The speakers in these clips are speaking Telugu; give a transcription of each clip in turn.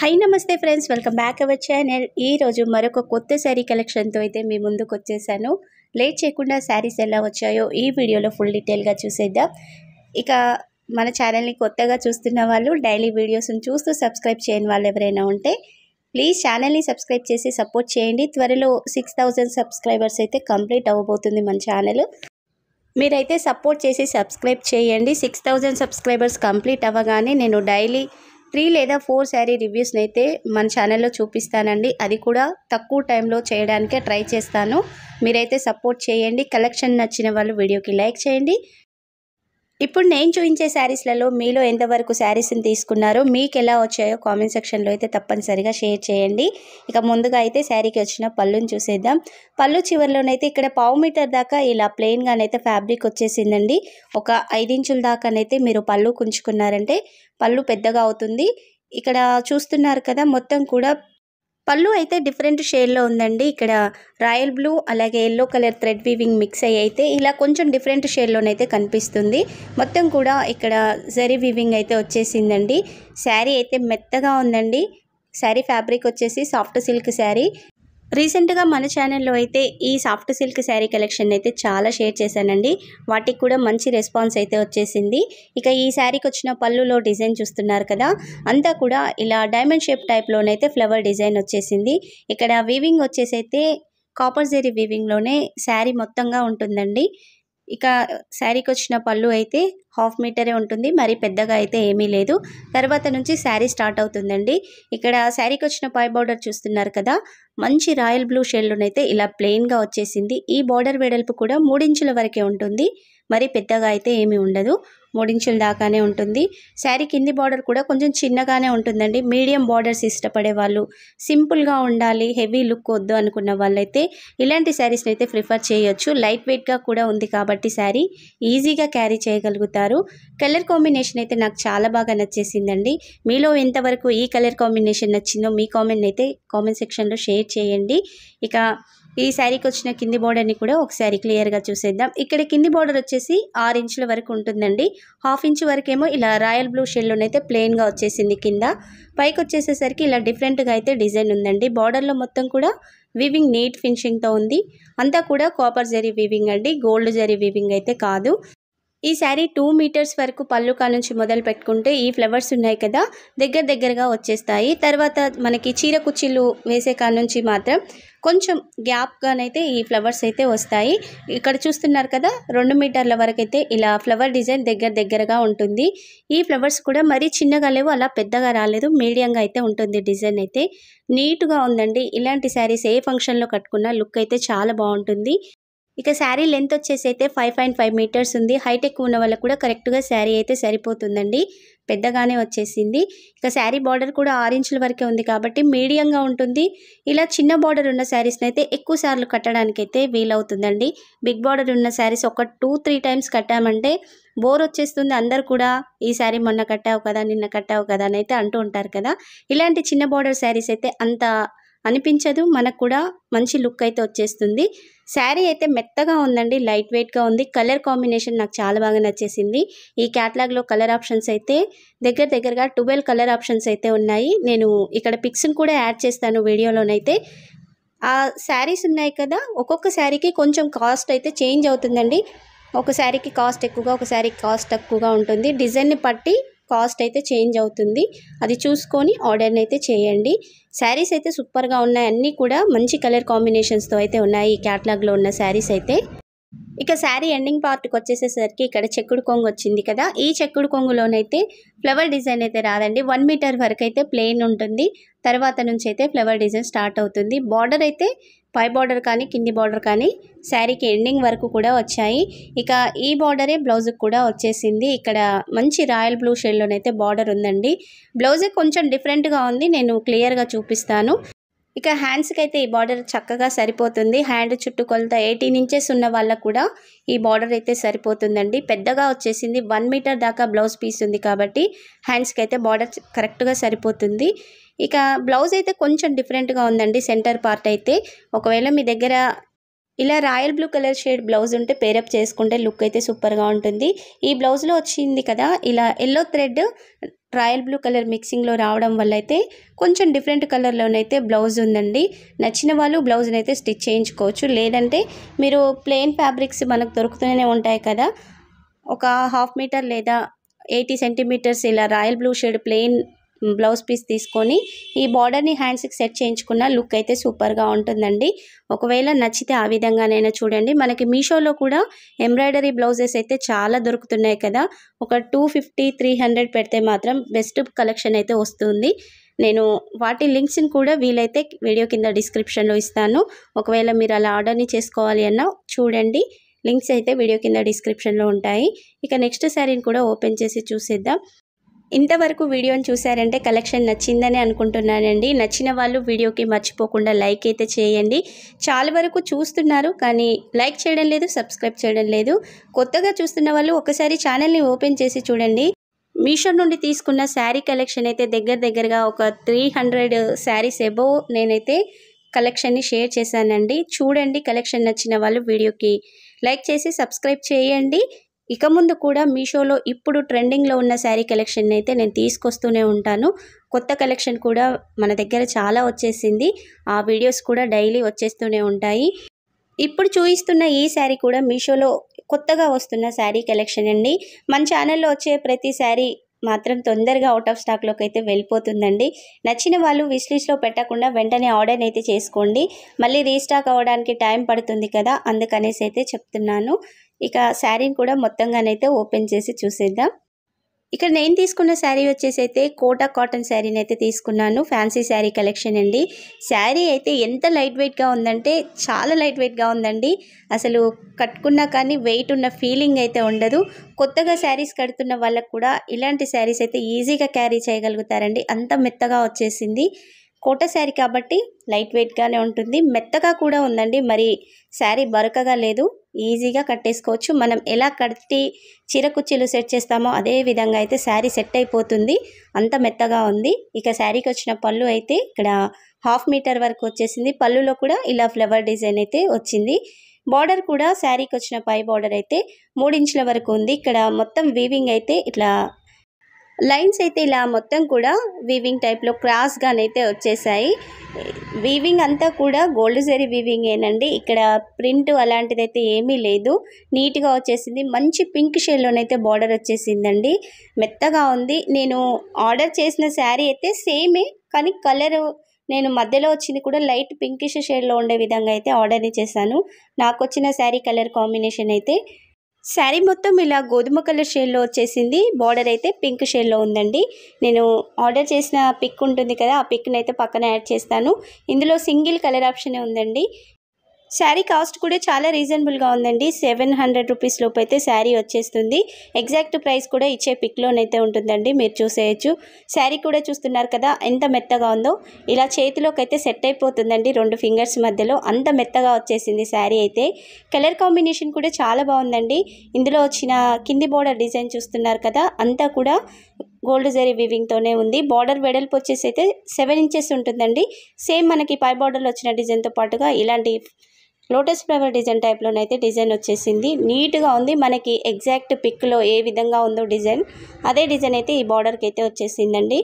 హై నమస్తే friends, welcome back our channel. ఈరోజు మరొక కొత్త శారీ కలెక్షన్తో అయితే మీ ముందుకు వచ్చేసాను. లేట్ చేయకుండా శారీస్ ఎలా వచ్చాయో ఈ వీడియోలో ఫుల్ డీటెయిల్గా చూసేద్దాం. ఇక మన ఛానల్ని కొత్తగా చూస్తున్న వాళ్ళు, డైలీ వీడియోస్ని చూస్తూ సబ్స్క్రైబ్ చేయని వాళ్ళు ఎవరైనా ఉంటే ప్లీజ్ ఛానల్ని సబ్స్క్రైబ్ చేసి సపోర్ట్ చేయండి. త్వరలో 6000 సబ్స్క్రైబర్స్ అయితే కంప్లీట్ అవ్వబోతుంది మన ఛానల్. మీరైతే సపోర్ట్ చేసి సబ్స్క్రైబ్ చేయండి. 6000 సబ్స్క్రైబర్స్ కంప్లీట్ అవ్వగానే నేను డైలీ 3 లేదా 4 శారీ రివ్యూస్ని అయితే మన ఛానల్లో చూపిస్తానండి. అది కూడా తక్కువ టైంలో చేయడానికే ట్రై చేస్తాను. మీరైతే సపోర్ట్ చేయండి. కలెక్షన్ నచ్చిన వాళ్ళు వీడియోకి లైక్ చేయండి. ఇప్పుడు నేను చూపించే శారీస్లలో మీలో ఎంతవరకు శారీస్ని తీసుకున్నారో, మీకు ఎలా వచ్చాయో కామెంట్ సెక్షన్లో అయితే తప్పనిసరిగా షేర్ చేయండి. ఇక ముందుగా అయితే శారీకి వచ్చిన పళ్ళుని చూసేద్దాం. పళ్ళు చివరిలోనైతే ఇక్కడ 1/2 మీటర్ దాకా ఇలా ప్లెయిన్గానైతే ఫ్యాబ్రిక్ వచ్చేసిందండి. ఒక 5 ఇంచుల దాకానైతే మీరు పళ్ళు కుంచుకున్నారంటే పళ్ళు పెద్దగా అవుతుంది. ఇక్కడ చూస్తున్నారు కదా, మొత్తం కూడా పళ్ళు అయితే డిఫరెంట్ షేడ్లో ఉందండి. ఇక్కడ రాయల్ బ్లూ అలాగే yellow colour thread weaving mix అయ్యి అయితే ఇలా కొంచెం డిఫరెంట్ షేడ్లోనైతే కనిపిస్తుంది. మొత్తం కూడా ఇక్కడ జరీ వీవింగ్ అయితే వచ్చేసిందండి. శారీ అయితే మెత్తగా ఉందండి. శారీ ఫ్యాబ్రిక్ వచ్చేసి సాఫ్ట్ సిల్క్ శారీ. రీసెంట్గా మన ఛానల్లో అయితే ఈ సాఫ్ట్ సిల్క్ శారీ కలెక్షన్ అయితే చాలా షేర్ చేశానండి. వాటికి కూడా మంచి రెస్పాన్స్ అయితే వచ్చేసింది. ఇక ఈ శారీకి వచ్చిన పళ్ళులో డిజైన్ చూస్తున్నారు కదా, అంతా కూడా ఇలా డైమండ్ షేప్ టైప్లోనైతే ఫ్లవర్ డిజైన్ వచ్చేసింది. ఇక్కడ వీవింగ్ వచ్చేసి అయితే కాపర్ జరీ వీవింగ్లోనే శారీ మొత్తంగా ఉంటుందండి. ఇక శారీకి వచ్చిన పళ్ళు అయితే 1/2 మీటరే ఉంటుంది, మరి పెద్దగా అయితే ఏమీ లేదు. తర్వాత నుంచి శారీ స్టార్ట్ అవుతుందండి. ఇక్కడ శారీకి వచ్చిన పై బార్డర్ చూస్తున్నారు కదా, మంచి రాయల్ బ్లూ షేడ్లోనైతే ఇలా ప్లెయిన్గా వచ్చేసింది. ఈ బార్డర్ వెడల్పు కూడా 3 ఇంచుల వరకే ఉంటుంది, మరి పెద్దగా అయితే ఏమీ ఉండదు, 3 ఇంచుల దాకానే ఉంటుంది. శారీ కింది బార్డర్ కూడా కొంచెం చిన్నగానే ఉంటుందండి. మీడియం బార్డర్స్ ఇష్టపడే వాళ్ళు, సింపుల్గా ఉండాలి, హెవీ లుక్ వద్దు అనుకున్న వాళ్ళైతే ఇలాంటి శారీస్ని అయితే ప్రిఫర్ చేయొచ్చు. లైట్ వెయిట్గా కూడా ఉంది కాబట్టి శారీ ఈజీగా క్యారీ చేయగలుగుతారు. కలర్ కాంబినేషన్ అయితే నాకు చాలా బాగా నచ్చేసిందండి. మీలో ఎంతవరకు ఈ కలర్ కాంబినేషన్ నచ్చిందో మీ కామెంట్ అయితే కామెంట్ సెక్షన్లో షేర్ చేయండి. ఇక ఈ శారీకి వచ్చిన కింది బార్డర్ని కూడా ఒకసారి క్లియర్గా చూసేద్దాం. ఇక్కడ కింది బార్డర్ వచ్చేసి 6 ఇంచుల వరకు ఉంటుందండి. 1/2 ఇంచు వరకేమో ఇలా రాయల్ బ్లూ షేడ్లోనైతే ప్లెయిన్గా వచ్చేసింది. కింద పైకి వచ్చేసేసరికి ఇలా డిఫరెంట్గా అయితే డిజైన్ ఉందండి. బార్డర్లో మొత్తం కూడా వీవింగ్ నీట్ ఫినిషింగ్తో ఉంది. అంతా కూడా కాపర్ జరీ వీవింగ్ అండి, గోల్డ్ జరీ వీవింగ్ అయితే కాదు. ఈ శారీ 2 మీటర్స్ వరకు పళ్ళు కానుంచి మొదలు పెట్టుకుంటే ఈ ఫ్లవర్స్ ఉన్నాయి కదా, దగ్గరగా వచ్చేస్తాయి. తర్వాత మనకి చీర కుచ్చిళ్ళు వేసే కానుంచి మాత్రం కొంచెం గ్యాప్గానైతే ఈ ఫ్లవర్స్ అయితే వస్తాయి. ఇక్కడ చూస్తున్నారు కదా, 2 మీటర్ల వరకు అయితే ఇలా ఫ్లవర్ డిజైన్ దగ్గరగా ఉంటుంది. ఈ ఫ్లవర్స్ కూడా మరీ చిన్నగా లేవు, అలా పెద్దగా రాలేదు, మీడియంగా అయితే ఉంటుంది. డిజైన్ అయితే నీట్గా ఉందండి. ఇలాంటి శారీస్ ఏ ఫంక్షన్లో కట్టుకున్నా లుక్ అయితే చాలా బాగుంటుంది. ఇక శారీ లెంత్ వచ్చేసి అయితే 5.5 మీటర్స్ ఉంది. హైట్ ఎక్కువ ఉన్న వాళ్ళకు కూడా కరెక్ట్గా శారీ అయితే సరిపోతుందండి, పెద్దగానే వచ్చేసింది. ఇక శారీ బార్డర్ కూడా 6 ఇంచుల వరకే ఉంది కాబట్టి మీడియంగా ఉంటుంది. ఇలా చిన్న బార్డర్ ఉన్న శారీస్ని అయితే ఎక్కువ సార్లు కట్టడానికైతే వీలవుతుందండి. బిగ్ బార్డర్ ఉన్న శారీస్ ఒక 2-3 టైమ్స్ కట్టామంటే బోర్ వచ్చేస్తుంది. అందరు కూడా ఈ శారీ మొన్న కట్టావు కదా, నిన్న కట్టావు కదా అని అయితే అంటూ ఉంటారు కదా. ఇలాంటి చిన్న బార్డర్ శారీస్ అయితే అంత అనిపించదు, మనకు కూడా మంచి లుక్ అయితే వచ్చేస్తుంది. శారీ అయితే మెత్తగా ఉందండి, లైట్ వెయిట్గా ఉంది. కలర్ కాంబినేషన్ నాకు చాలా బాగా నచ్చేసింది. ఈ క్యాటలాగ్లో కలర్ ఆప్షన్స్ అయితే దగ్గరగా 12 కలర్ ఆప్షన్స్ అయితే ఉన్నాయి. నేను ఇక్కడ పిక్స్ని కూడా యాడ్ చేస్తాను వీడియోలోనైతే. ఆ శారీస్ ఉన్నాయి కదా, ఒక్కొక్క శారీకి కొంచెం కాస్ట్ అయితే చేంజ్ అవుతుందండి. ఒక శారీకి కాస్ట్ ఎక్కువగా, ఒక శారీకి కాస్ట్ తక్కువగా ఉంటుంది. డిజైన్ని బట్టి కాస్ట్ అయితే చేంజ్ అవుతుంది, అది చూసుకొని ఆర్డర్ని అయితే చేయండి. శారీస్ అయితే సూపర్గా ఉన్నాయి, అన్నీ కూడా మంచి కలర్ కాంబినేషన్స్తో అయితే ఉన్నాయి ఈ క్యాటలాగ్లో ఉన్న శారీస్ అయితే. ఇక శారీ ఎండింగ్ పార్ట్కి వచ్చేసేసరికి ఇక్కడ చెక్కుడు కొంగు వచ్చింది కదా, ఈ చెక్కుడు కొంగులోనైతే ఫ్లవర్ డిజైన్ అయితే రాదండి. 1 మీటర్ వరకు అయితే ప్లెయిన్ ఉంటుంది. తర్వాత నుంచి అయితే ఫ్లవర్ డిజైన్ స్టార్ట్ అవుతుంది. బార్డర్ అయితే పై బార్డర్ కానీ కింది బార్డర్ కానీ శారీకి ఎండింగ్ వరకు కూడా వచ్చాయి. ఇక ఈ బార్డరే బ్లౌజ్కి కూడా వచ్చేసింది. ఇక్కడ మంచి రాయల్ బ్లూ షేడ్లోనైతే బార్డర్ ఉందండి. బ్లౌజే కొంచెం డిఫరెంట్గా ఉంది, నేను క్లియర్గా చూపిస్తాను. ఇక హ్యాండ్స్కి అయితే ఈ బార్డర్ చక్కగా సరిపోతుంది. హ్యాండ్ చుట్టుకొలత 18 ఇంచెస్ ఉన్న వాళ్ళకు కూడా ఈ బార్డర్ అయితే సరిపోతుందండి. పెద్దగా వచ్చేసింది, 1 మీటర్ దాకా బ్లౌజ్ పీస్ ఉంది కాబట్టి హ్యాండ్స్కి అయితే బార్డర్ కరెక్ట్గా సరిపోతుంది. ఇక బ్లౌజ్ అయితే కొంచెం డిఫరెంట్గా ఉందండి. సెంటర్ పార్ట్ అయితే ఒకవేళ మీ దగ్గర ఇలా royal blue colour shade blouse ఉంటే పేరప్ చేసుకుంటే లుక్ అయితే సూపర్గా ఉంటుంది. ఈ బ్లౌజ్లో వచ్చింది కదా ఇలా yellow thread royal blue colour మిక్సింగ్లో రావడం వల్ల అయితే కొంచెం డిఫరెంట్ కలర్లోనైతే బ్లౌజ్ ఉందండి. నచ్చిన వాళ్ళు బ్లౌజ్ని అయితే స్టిచ్ చేయించుకోవచ్చు. లేదంటే మీరు ప్లెయిన్ ఫ్యాబ్రిక్స్ మనకు దొరుకుతూనే ఉంటాయి కదా, ఒక 1/2 మీటర్ లేదా 80 సెంటీమీటర్స్ ఇలా royal blue shade plain blouse piece తీసుకొని ఈ బార్డర్ని హ్యాండ్స్కి సెట్ చేయించుకున్న లుక్ అయితే సూపర్గా ఉంటుందండి. ఒకవేళ నచ్చితే ఆ విధంగానైనా చూడండి. మనకి మీషోలో కూడా ఎంబ్రాయిడరీ బ్లౌజెస్ అయితే చాలా దొరుకుతున్నాయి కదా, ఒక 250-300 పెడితే మాత్రం బెస్ట్ కలెక్షన్ అయితే వస్తుంది. నేను వాటి లింక్స్ని కూడా వీలైతే వీడియో కింద డిస్క్రిప్షన్లో ఇస్తాను. ఒకవేళ మీరు అలా ఆర్డర్ని చేసుకోవాలి అన్నా చూడండి, లింక్స్ అయితే వీడియో కింద డిస్క్రిప్షన్లో ఉంటాయి. ఇక నెక్స్ట్ శారీని కూడా ఓపెన్ చేసి చూసేద్దాం. ఇంతవరకు వీడియోని చూసారంటే కలెక్షన్ నచ్చిందని అనుకుంటున్నానండి. నచ్చిన వాళ్ళు వీడియోకి మర్చిపోకుండా లైక్ అయితే చేయండి. చాలా వరకు చూస్తున్నారు కానీ లైక్ చేయడం లేదు, సబ్స్క్రైబ్ చేయడం లేదు. కొత్తగా చూస్తున్న వాళ్ళు ఒకసారి ఛానల్ని ఓపెన్ చేసి చూడండి. మీషో నుండి తీసుకున్న శారీ కలెక్షన్ అయితే దగ్గరగా ఒక 300 శారీస్ అబోవ్ నేనైతే కలెక్షన్ని షేర్ చేశానండి. చూడండి, కలెక్షన్ నచ్చిన వాళ్ళు వీడియోకి లైక్ చేసి సబ్స్క్రైబ్ చేయండి. ఇక ముందు కూడా మీషోలో ఇప్పుడు ట్రెండింగ్లో ఉన్న శారీ కలెక్షన్ అయితే నేను తీసుకొస్తూనే ఉంటాను. కొత్త కలెక్షన్ కూడా మన దగ్గర చాలా వచ్చేసింది. ఆ వీడియోస్ కూడా డైలీ వచ్చేస్తూనే ఉంటాయి. ఇప్పుడు చూపిస్తున్న ఈ శారీ కూడా మీషోలో కొత్తగా వస్తున్న శారీ కలెక్షన్ అండి. మన ఛానల్లో వచ్చే ప్రతి శారీ మాత్రం తొందరగా అవుట్ ఆఫ్ స్టాక్లోకి అయితే వెళ్ళిపోతుందండి. నచ్చిన వాళ్ళు విష్ లిస్ట్లో పెట్టకుండా వెంటనే ఆర్డర్ అయితే చేసుకోండి. మళ్ళీ రీస్టాక్ అవ్వడానికి టైం పడుతుంది కదా, అందుకనేసి అయితే చెప్తున్నాను. ఇక శారీని కూడా మొత్తంగానైతే ఓపెన్ చేసి చూసేద్దాం. ఇక్కడ నేను తీసుకున్న శారీ వచ్చేసి అయితే కోటా కాటన్ శారీని అయితే తీసుకున్నాను. ఫ్యాన్సీ శారీ కలెక్షన్ అండి. శారీ అయితే ఎంత లైట్ వెయిట్గా ఉందంటే చాలా లైట్ వెయిట్గా ఉందండి. అసలు కట్టుకున్నా కానీ వెయిట్ ఉన్న ఫీలింగ్ అయితే ఉండదు. కొత్తగా శారీస్ కడుతున్న వాళ్ళకు కూడా ఇలాంటి శారీస్ అయితే ఈజీగా క్యారీ చేయగలుగుతారండి. అంత మెత్తగా వచ్చేసింది. కోట శారీ కాబట్టి లైట్ వెయిట్గానే ఉంటుంది, మెత్తగా కూడా ఉందండి. మరి శారీ బరకగా లేదు, ఈజీగా కట్టేసుకోవచ్చు. మనం ఎలా కట్టి చీర కుర్చీలు సెట్ చేస్తామో అదే విధంగా అయితే శారీ సెట్ అయిపోతుంది, అంత మెత్తగా ఉంది. ఇక శారీకి వచ్చిన పళ్ళు అయితే ఇక్కడ 1/2 మీటర్ వరకు వచ్చేసింది. పళ్ళులో కూడా ఇలా ఫ్లవర్ డిజైన్ అయితే వచ్చింది. బార్డర్ కూడా శారీకి వచ్చిన పై బార్డర్ అయితే 3 ఇంచుల వరకు ఉంది. ఇక్కడ మొత్తం వీవింగ్ అయితే ఇట్లా లైన్స్ అయితే ఇలా మొత్తం కూడా వీవింగ్ టైప్లో క్రాస్గానైతే వచ్చేసాయి. వీవింగ్ అంతా కూడా గోల్డ్ జరీ వీవింగ్ ఏనండి. ఇక్కడ ప్రింట్ అలాంటిదైతే ఏమీ లేదు, నీట్గా వచ్చేసింది. మంచి పింక్ షేడ్లోనైతే బార్డర్ వచ్చేసిందండి, మెత్తగా ఉంది. నేను ఆర్డర్ చేసిన శారీ అయితే సేమే, కానీ కలరు నేను మధ్యలో వచ్చింది కూడా లైట్ పింకిష్ షేడ్లో ఉండే విధంగా అయితే ఆర్డర్ని చేశాను. నాకు వచ్చిన శారీ కలర్ కాంబినేషన్ అయితే శారీ మొత్తం ఇలా గోధుమ కలర్ షేడ్లో వచ్చేసింది. బార్డర్ అయితే పింక్ షేడ్లో ఉందండి. నేను ఆర్డర్ చేసిన పిక్ ఉంటుంది కదా, ఆ పిక్ని అయితే పక్కన యాడ్ చేస్తాను. ఇందులో సింగిల్ కలర్ ఆప్షనే ఉందండి. శారీ కాస్ట్ కూడా చాలా రీజనబుల్గా ఉందండి. 700 రూపీస్ లోపు అయితే శారీ వచ్చేస్తుంది. ఎగ్జాక్ట్ ప్రైస్ కూడా ఇచ్చే పిక్లోనైతే ఉంటుందండి, మీరు చూసేయచ్చు. శారీ కూడా చూస్తున్నారు కదా ఎంత మెత్తగా ఉందో. ఇలా చేతిలోకి అయితే సెట్ అయిపోతుందండి 2 ఫింగర్స్ మధ్యలో, అంత మెత్తగా వచ్చేసింది శారీ అయితే. కలర్ కాంబినేషన్ కూడా చాలా బాగుందండి. ఇందులో వచ్చిన కింది బోర్డర్ డిజైన్ చూస్తున్నారు కదా, అంతా కూడా గోల్డ్ జరీ వీవింగ్తోనే ఉంది. బార్డర్ వెడల్పు వచ్చేసి అయితే 7 ఇంచెస్ ఉంటుందండి. సేమ్ మనకి పై బార్డర్లో వచ్చిన డిజైన్తో పాటుగా ఇలాంటి లోటస్ ఫ్లవర్ డిజైన్ టైప్లోనైతే డిజైన్ వచ్చేసింది. నీట్గా ఉంది. మనకి ఎగ్జాక్ట్ పిక్లో ఏ విధంగా ఉందో డిజైన్, అదే డిజైన్ అయితే ఈ బార్డర్కి అయితే వచ్చేసిందండి.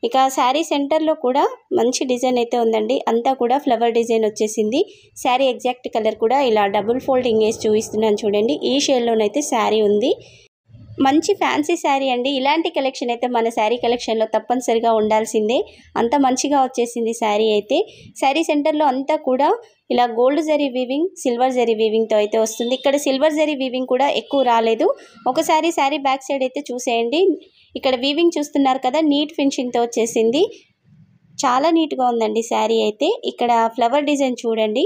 ఇక శారీ సెంటర్లో కూడా మంచి డిజైన్ అయితే ఉందండి, అంతా కూడా ఫ్లవర్ డిజైన్ వచ్చేసింది. శారీ ఎగ్జాక్ట్ కలర్ కూడా ఇలా డబుల్ ఫోల్డింగ్ వేసి చూపిస్తున్నాను చూడండి, ఈ షేడ్లోనైతే శారీ ఉంది. మంచి ఫ్యాన్సీ శారీ అండి. ఇలాంటి కలెక్షన్ అయితే మన శారీ కలెక్షన్లో తప్పనిసరిగా ఉండాల్సిందే, అంత మంచిగా వచ్చేసింది శారీ అయితే. శారీ సెంటర్లో అంతా కూడా ఇలా gold zari weaving, silver zari వీవింగ్తో అయితే వస్తుంది. ఇక్కడ సిల్వర్ జరీ వీవింగ్ కూడా ఎక్కువ రాలేదు. ఒకసారి శారీ బ్యాక్ సైడ్ అయితే చూసేయండి. ఇక్కడ వీవింగ్ చూస్తున్నారు కదా, నీట్ ఫినిషింగ్తో వచ్చేసింది. చాలా నీట్గా ఉందండి శారీ అయితే. ఇక్కడ ఫ్లవర్ డిజైన్ చూడండి,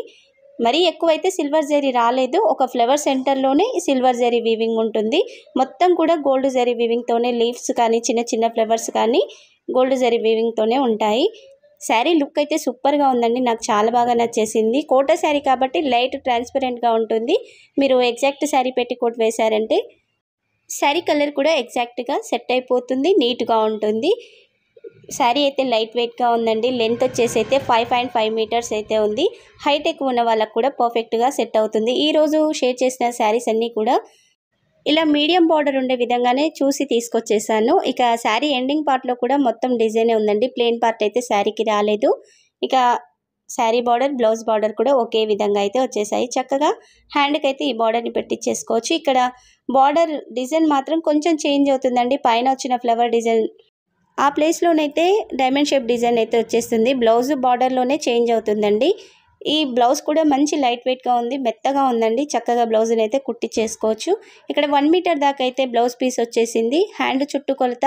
మరీ ఎక్కువైతే సిల్వర్ జరీ రాలేదు. ఒక ఫ్లవర్ సెంటర్లోనే సిల్వర్ జరీ వీవింగ్ ఉంటుంది. మొత్తం కూడా గోల్డ్ జరీ వీవింగ్తోనే లీవ్స్ కానీ చిన్న చిన్న ఫ్లవర్స్ కానీ గోల్డ్ జరీ వీవింగ్తోనే ఉంటాయి. శారీ లుక్ అయితే సూపర్గా ఉందండి, నాకు చాలా బాగా నచ్చేసింది. కోటా శారీ కాబట్టి లైట్ ట్రాన్స్పరెంట్గా ఉంటుంది. మీరు ఎగ్జాక్ట్ శారీ పెట్టి కోట్ వేశారంటే శారీ కలర్ కూడా ఎగ్జాక్ట్గా సెట్ అయిపోతుంది, నీట్గా ఉంటుంది. శారీ అయితే లైట్ వెయిట్గా ఉందండి. లెంత్ వచ్చేసి అయితే 5.5 మీటర్స్ అయితే ఉంది. హైట్ ఎక్కువ ఉన్న వాళ్ళకు కూడా పర్ఫెక్ట్గా సెట్ అవుతుంది. ఈరోజు షేర్ చేసిన శారీస్ అన్నీ కూడా ఇలా మీడియం బార్డర్ ఉండే విధంగానే చూసి తీసుకొచ్చేసాను. ఇక శారీ ఎండింగ్ పార్ట్లో కూడా మొత్తం డిజైనే ఉందండి. ప్లెయిన్ పార్ట్ అయితే శారీకి రాలేదు. ఇక శారీ బార్డర్, బ్లౌజ్ బార్డర్ కూడా ఒకే విధంగా అయితే వచ్చేసాయి. చక్కగా హ్యాండ్కి అయితే ఈ బార్డర్ని పెట్టించేసుకోవచ్చు. ఇక్కడ బార్డర్ డిజైన్ మాత్రం కొంచెం చేంజ్ అవుతుందండి. పైన వచ్చిన ఫ్లవర్ డిజైన్ ఆ ప్లేస్లోనైతే డైమండ్ షేప్ డిజైన్ అయితే వచ్చేస్తుంది. బ్లౌజ్ బార్డర్లోనే చేంజ్ అవుతుందండి. ఈ బ్లౌజ్ కూడా మంచి లైట్ వెయిట్గా ఉంది, మెత్తగా ఉందండి. చక్కగా బ్లౌజ్ని అయితే కుట్టించేసుకోవచ్చు. ఇక్కడ 1 మీటర్ దాకా అయితే బ్లౌజ్ పీస్ వచ్చేసింది. హ్యాండ్ చుట్టుకొలత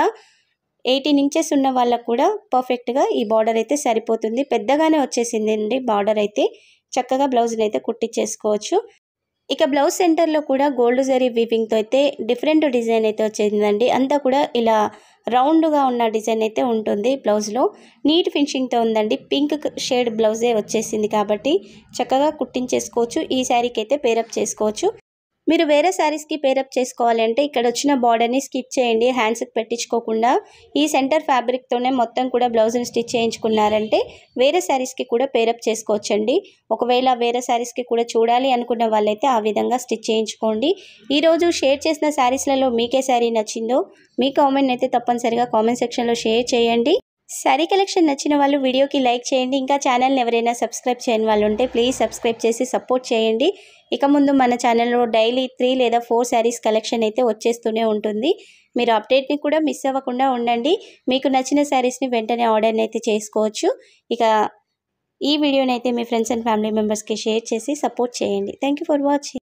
18 ఇంచెస్ ఉన్న వాళ్ళకు కూడా పర్ఫెక్ట్గా ఈ బార్డర్ అయితే సరిపోతుంది. పెద్దగానే వచ్చేసింది అండి బార్డర్ అయితే. చక్కగా బ్లౌజ్ని అయితే కుట్టించేసుకోవచ్చు. ఇక బ్లౌజ్ సెంటర్లో కూడా గోల్డ్ జరీ వీవింగ్తో అయితే డిఫరెంట్ డిజైన్ అయితే వచ్చిందండి. అంతా కూడా ఇలా రౌండ్గా ఉన్న డిజైన్ అయితే ఉంటుంది. బ్లౌజ్లో నీట్ ఫినిషింగ్తో ఉందండి. పింక్ షేడ్ బ్లౌజే వచ్చేసింది కాబట్టి చక్కగా కుట్టించేసుకోవచ్చు. ఈ శారీకి అయితే పేరప్ చేసుకోవచ్చు. మీరు వేరే శారీస్కి పేరప్ చేసుకోవాలి అంటే ఇక్కడ వచ్చిన బార్డర్ని స్కిప్ చేయండి. హ్యాండ్స్కి పెట్టించుకోకుండా ఈ సెంటర్ ఫ్యాబ్రిక్తోనే మొత్తం కూడా బ్లౌజ్ని స్టిచ్ చేయించుకున్నారంటే వేరే శారీస్కి కూడా పేరప్ చేసుకోవచ్చండి. ఒకవేళ వేరే శారీస్కి కూడా చూడాలి అనుకున్న వాళ్ళైతే ఆ విధంగా స్టిచ్ చేయించుకోండి. ఈరోజు షేర్ చేసిన శారీస్లలో మీకే శారీ నచ్చిందో మీ కామెంట్ అయితే తప్పనిసరిగా కామెంట్ సెక్షన్లో షేర్ చేయండి. శారీ కలెక్షన్ నచ్చిన వాళ్ళు వీడియోకి లైక్ చేయండి. ఇంకా ఛానల్ని ఎవరైనా సబ్స్క్రైబ్ చేయని వాళ్ళు ఉంటే ప్లీజ్ సబ్స్క్రైబ్ చేసి సపోర్ట్ చేయండి. ఇక ముందు మన ఛానల్లో డైలీ 3 లేదా 4 శారీస్ కలెక్షన్ అయితే వచ్చేస్తూనే ఉంటుంది. మీరు అప్డేట్ని కూడా మిస్ అవ్వకుండా ఉండండి. మీకు నచ్చిన శారీస్ని వెంటనే ఆర్డర్ని అయితే చేసుకోవచ్చు. ఇక ఈ వీడియోని అయితే మీ ఫ్రెండ్స్ అండ్ ఫ్యామిలీ మెంబర్స్కి షేర్ చేసి సపోర్ట్ చేయండి. Thank you for watching.